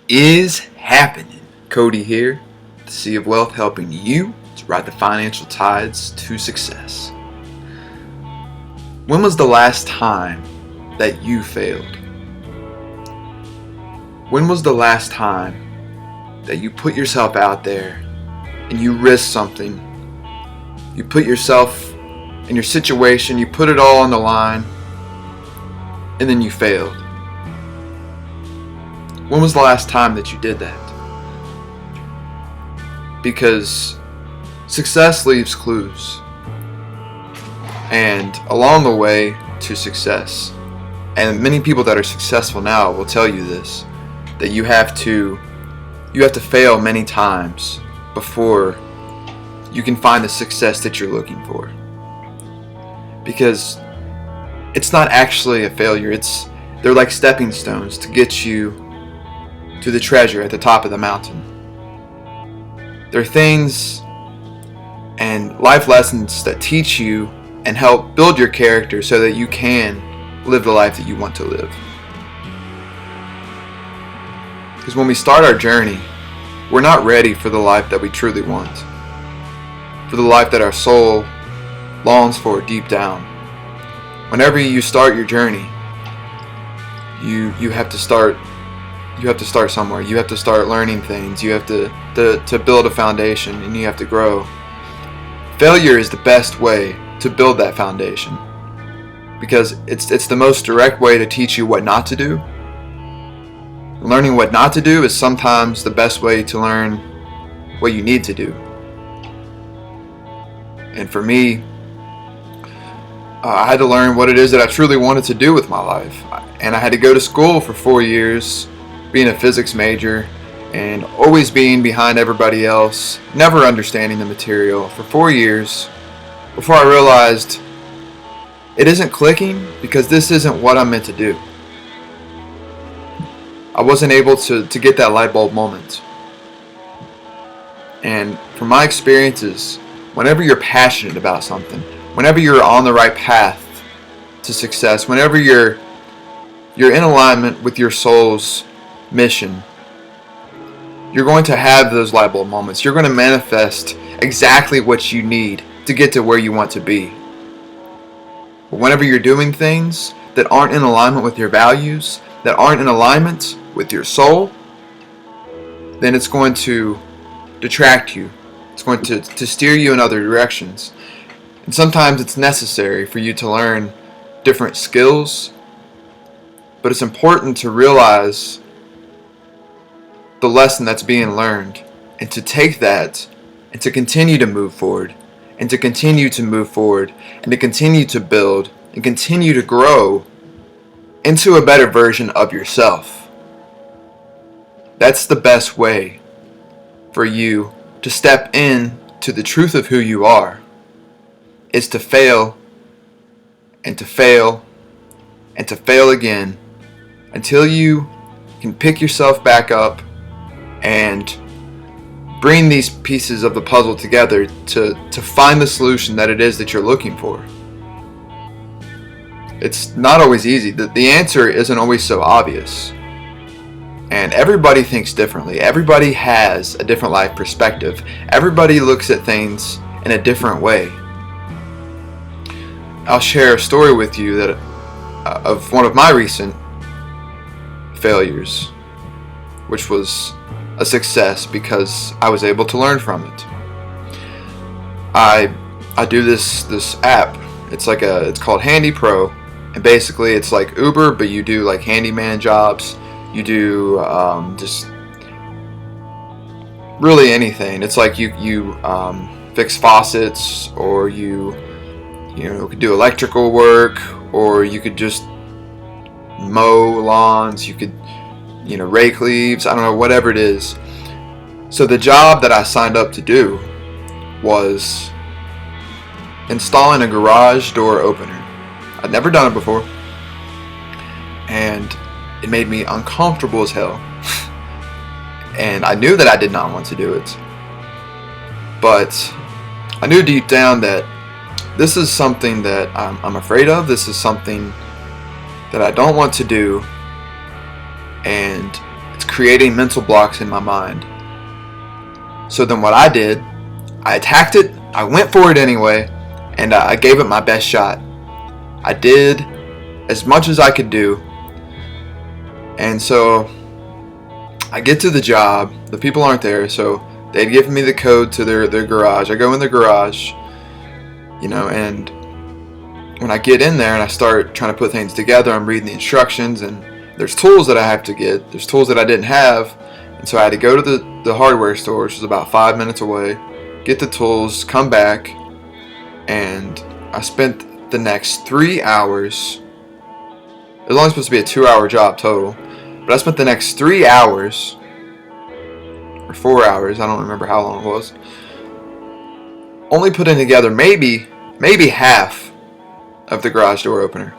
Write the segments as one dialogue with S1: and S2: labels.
S1: Is happening? Cody here, the Sea of Wealth, helping you to ride the financial tides to success. When was the last time that you failed? When was the last time that you put yourself out there and you risked something? You put yourself in your situation, you put it all on the line, and then you failed. When was the last time that you did that? Because success leaves clues. And along the way to success, and many people that are successful now will tell you this, that you have to fail many times before you can find the success that you're looking for. Because it's not actually a failure, they're like stepping stones to get you to the treasure at the top of the mountain. They're things and life lessons that teach you and help build your character so that you can live the life that you want to live. Because when we start our journey, we're not ready for the life that we truly want, for the life that our soul longs for deep down. Whenever you start your journey, you have to start somewhere. You have to start learning things. You have to build a foundation, and you have to grow. Failure is the best way to build that foundation, because it's the most direct way to teach you what not to do. Learning what not to do is sometimes the best way to learn what you need to do. And for me, I had to learn what it is that I truly wanted to do with my life. And I had to go to school for 4 years, being a physics major, and always being behind everybody else, never understanding the material for 4 years, before I realized it isn't clicking because this isn't what I'm meant to do. I wasn't able to get that light bulb moment. And from my experiences, whenever you're passionate about something, whenever you're on the right path to success, whenever you're in alignment with your soul's mission, you're going to have those light bulb moments. You're going to manifest exactly what you need to get to where you want to be. But whenever you're doing things that aren't in alignment with your values, that aren't in alignment with your soul, then it's going to detract you. It's going to steer you in other directions. And sometimes it's necessary for you to learn different skills, but it's important to realize the lesson that's being learned, and to take that and to continue to move forward, and to continue to move forward, and to continue to build and continue to grow into a better version of yourself. That's the best way for you to step in to the truth of who you are, is to fail and to fail and to fail again until you can pick yourself back up and bring these pieces of the puzzle together to find the solution that it is that you're looking for. It's not always easy. The answer isn't always so obvious. And everybody thinks differently. Everybody has a different life perspective. Everybody looks at things in a different way. I'll share a story with you that of one of my recent failures, which was a success because I was able to learn from it. I do this app. It's called Handy Pro, and basically it's like Uber, but you do like handyman jobs. You do just really anything. It's like you fix faucets, or you could do electrical work, or you could just mow lawns. You could rake leaves. I don't know, whatever it is. So the job that I signed up to do was installing a garage door opener. I'd never done it before, and it made me uncomfortable as hell. And I knew that I did not want to do it, but I knew deep down that this is something that I'm afraid of. This is something that I don't want to do, and it's creating mental blocks in my mind. So then what I did, I attacked it, I went for it anyway, and I gave it my best shot. I did as much as I could do. And so I get to the job, the people aren't there, so they'd given me the code to their garage. I go in the garage, and when I get in there and I start trying to put things together, I'm reading the instructions, and there's tools that I have to get. There's tools that I didn't have, and so I had to go to the hardware store, which was about 5 minutes away, get the tools, come back, and I spent the next 3 hours. It was only supposed to be a 2-hour job total, but I spent the next 3 hours, or 4 hours, I don't remember how long it was, only putting together maybe half of the garage door opener,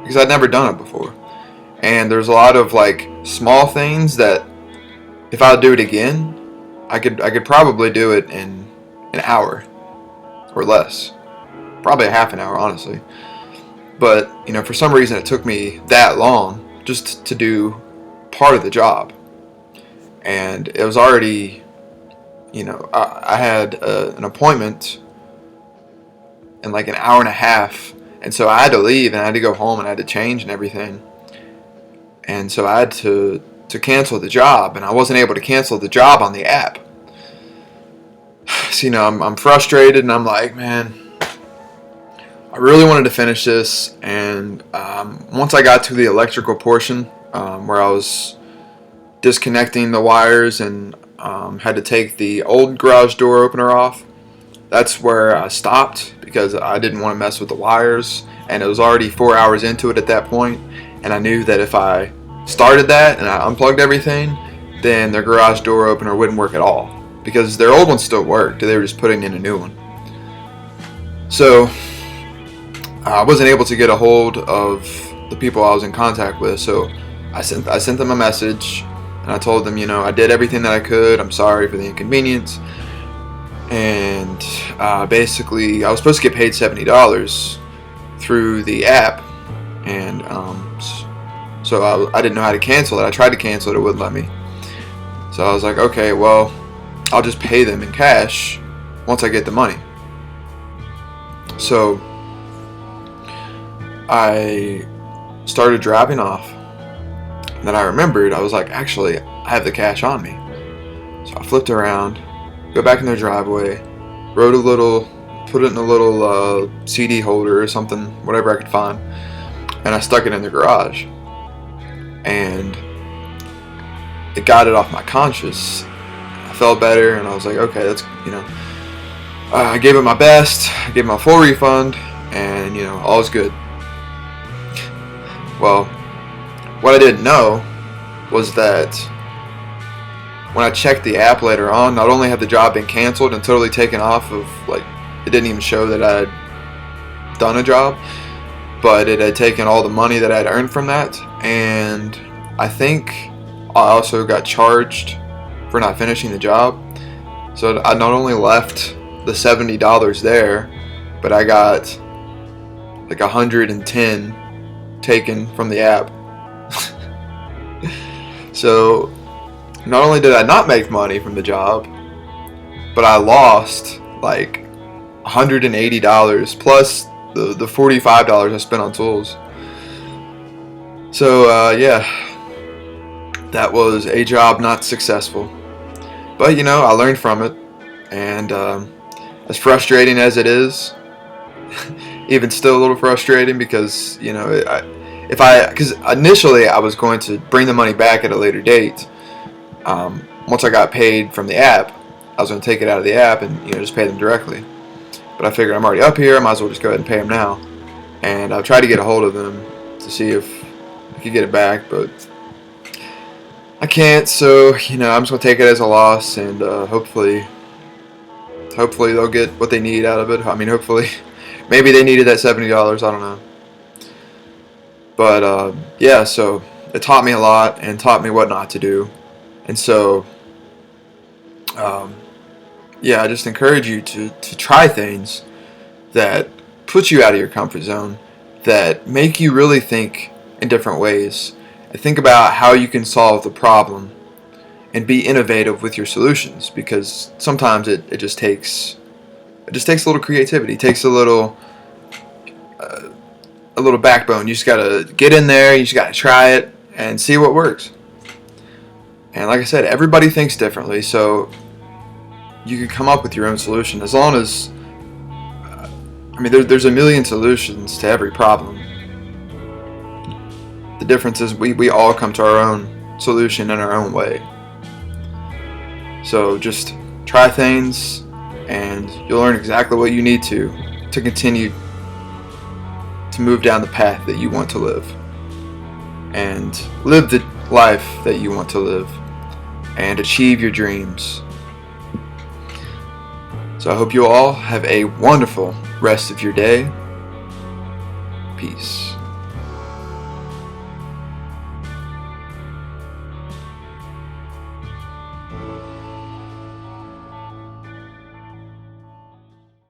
S1: because I'd never done it before. And there's a lot of small things that if I would do it again, I could probably do it in an hour or less, probably a half an hour, honestly. But for some reason it took me that long just to do part of the job, and it was already, I had an appointment in an hour and a half, and so I had to leave and I had to go home and I had to change and everything, and so I had to cancel the job, and I wasn't able to cancel the job on the app. So I'm frustrated, and I'm like, man, I really wanted to finish this. And once I got to the electrical portion, where I was disconnecting the wires and had to take the old garage door opener off, that's where I stopped, because I didn't want to mess with the wires, and it was already 4 hours into it at that point, and I knew that if I started that and I unplugged everything, then their garage door opener wouldn't work at all, because their old one still worked. They were just putting in a new one. So I wasn't able to get a hold of the people I was in contact with, so I sent them a message, and I told them, I did everything that I could. I'm sorry for the inconvenience. And basically, I was supposed to get paid $70 through the app, and so I didn't know how to cancel it. I tried to cancel it, it wouldn't let me. So I was like, okay, well, I'll just pay them in cash once I get the money. So I started driving off, and then I remembered, I was like, actually, I have the cash on me. So I flipped around, go back in their driveway, put it in a little CD holder or something, whatever I could find, and I stuck it in the garage. And it got it off my conscience. I felt better, and I was like, okay, that's, I gave it my best, I gave it my full refund, and, all was good. Well, what I didn't know was that when I checked the app later on, not only had the job been canceled and totally taken off of, it didn't even show that I had done a job, but it had taken all the money that I had earned from that, and I think I also got charged for not finishing the job. So I not only left the $70 there, but I got $110 taken from the app. So not only did I not make money from the job, but I lost $180 plus the $45 I spent on tools. So yeah, that was a job not successful. But I learned from it, and as frustrating as it is, even still a little frustrating, because because initially I was going to bring the money back at a later date. Once I got paid from the app, I was going to take it out of the app and just pay them directly. But I figured I'm already up here, I might as well just go ahead and pay them now. And I tried to get a hold of them to see if I could get it back, but I can't. So I'm just going to take it as a loss, and hopefully they'll get what they need out of it. I mean, hopefully, maybe they needed that $70. I don't know. But yeah, so it taught me a lot and taught me what not to do. And so yeah, I just encourage you to try things that put you out of your comfort zone, that make you really think in different ways. and think about how you can solve the problem and be innovative with your solutions, because sometimes it just takes a little creativity, it takes a little backbone. You just gotta get in there, you just gotta try it and see what works. And like I said, everybody thinks differently, so you can come up with your own solution. As long as, there's a million solutions to every problem. The difference is we all come to our own solution in our own way. So just try things, and you'll learn exactly what you need to continue to move down the path that you want to live, and live the life that you want to live, and achieve your dreams. So I hope you all have a wonderful rest of your day. Peace.